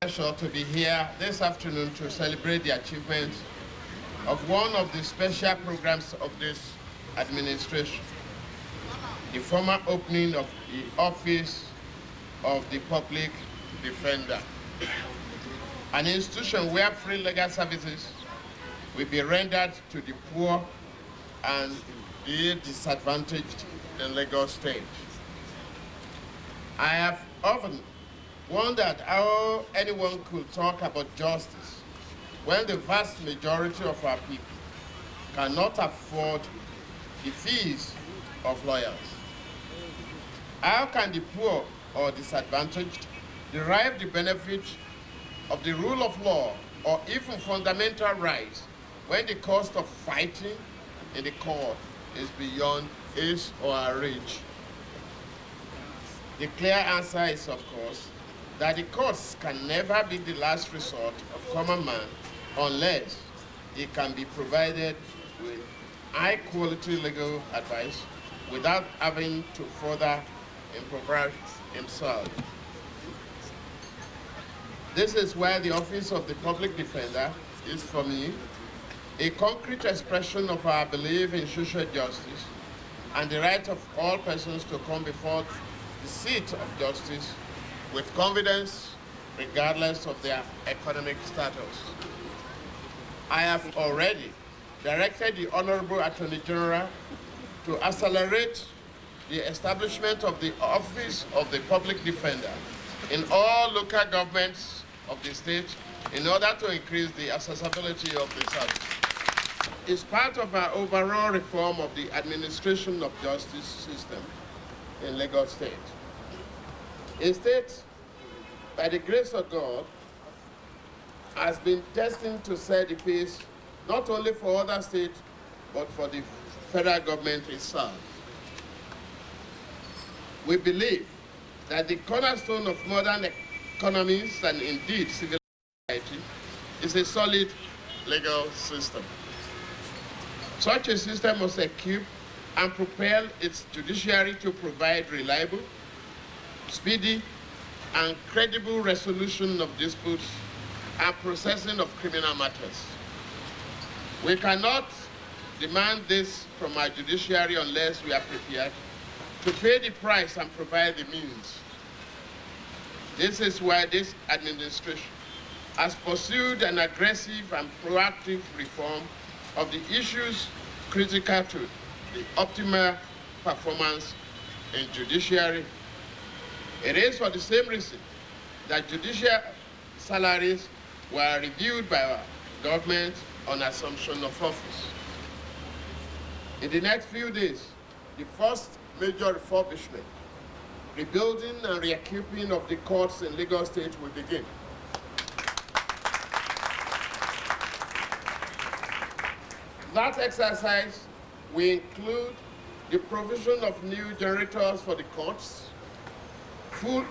Pleasure to be here this afternoon to celebrate the achievement of one of the special programs of this administration, the formal opening of the Office of the Public Defender, an institution where free legal services will be rendered to the poor and the disadvantaged in Lagos State. I have often wondered how anyone could talk about justice when the vast majority of our people cannot afford the fees of lawyers. How can the poor or disadvantaged derive the benefit of the rule of law or even fundamental rights when the cost of fighting in the court is beyond his or her reach? The clear answer is, of course, that the courts can never be the last resort of common man unless it can be provided with high-quality legal advice without having to further improvise himself. This is why the Office of the Public Defender is, for me, a concrete expression of our belief in social justice and the right of all persons to come before the seat of justice with confidence, regardless of their economic status. I have already directed the Honorable Attorney General to accelerate the establishment of the Office of the Public Defender in all local governments of the state in order to increase the accessibility of the service. It's part of our overall reform of the administration of justice system in Lagos State. A state, by the grace of God, has been destined to set the pace not only for other states, but for the federal government itself. We believe that the cornerstone of modern economies and indeed civil society is a solid legal system. Such a system must equip and propel its judiciary to provide reliable, speedy, and credible resolution of disputes and processing of criminal matters. We cannot demand this from our judiciary unless we are prepared to pay the price and provide the means. This is why this administration has pursued an aggressive and proactive reform of the issues critical to the optimal performance in judiciary. It is for the same reason that judicial salaries were reviewed by our government on assumption of office. In the next few days, the first major refurbishment, rebuilding and re-equipping of the courts in Lagos State will begin. That exercise will include the provision of new generators for the courts, full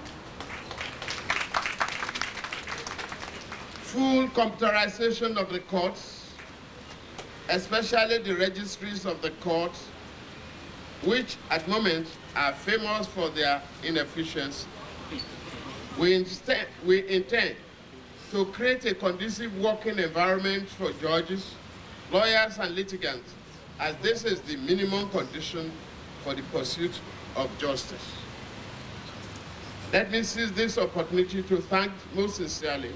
computerization of the courts, especially the registries of the courts, which at the moment are famous for their inefficiency. We intend to create a conducive working environment for judges, lawyers, and litigants, as this is the minimum condition for the pursuit of justice. Let me seize this opportunity to thank most sincerely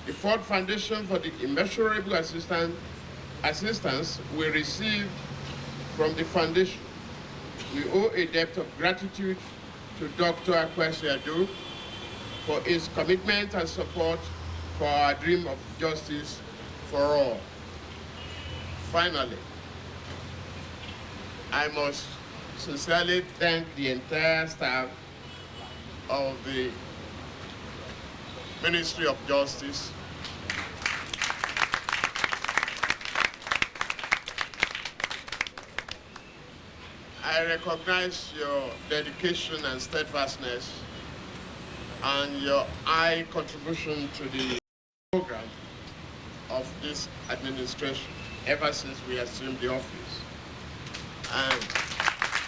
the Ford Foundation for the immeasurable assistance we received from the foundation. We owe a debt of gratitude to Dr. Akwesi Ado for his commitment and support for our dream of justice for all. Finally, I must sincerely thank the entire staff of the Ministry of Justice. I recognize your dedication and steadfastness and your high contribution to the program of this administration ever since we assumed the office. And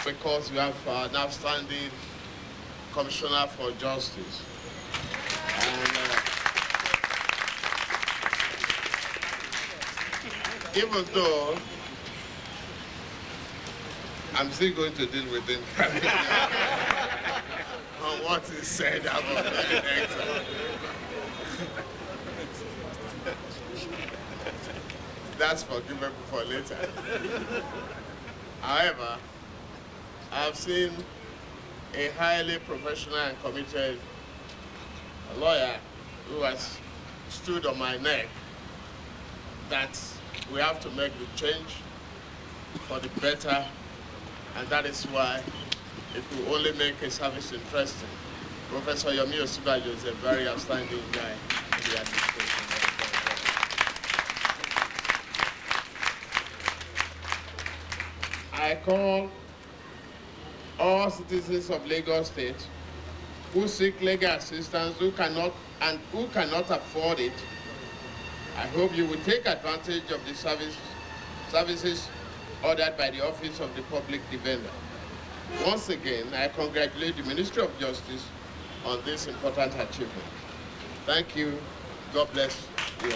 because we have an outstanding Commissioner for Justice. And even though I'm still going to deal with him on what he said about the exile. That's forgivable for later. However, I've seen a highly professional and committed lawyer who has stood on my neck that we have to make the change for the better, and that is why it will only make a service interesting. Professor Yomi Osibajo is a very outstanding guy in the administration. I call all citizens of Lagos State who seek legal assistance, who cannot afford it. I hope you will take advantage of the services ordered by the Office of the Public Defender. Once again, I congratulate the Ministry of Justice on this important achievement. Thank you. God bless you.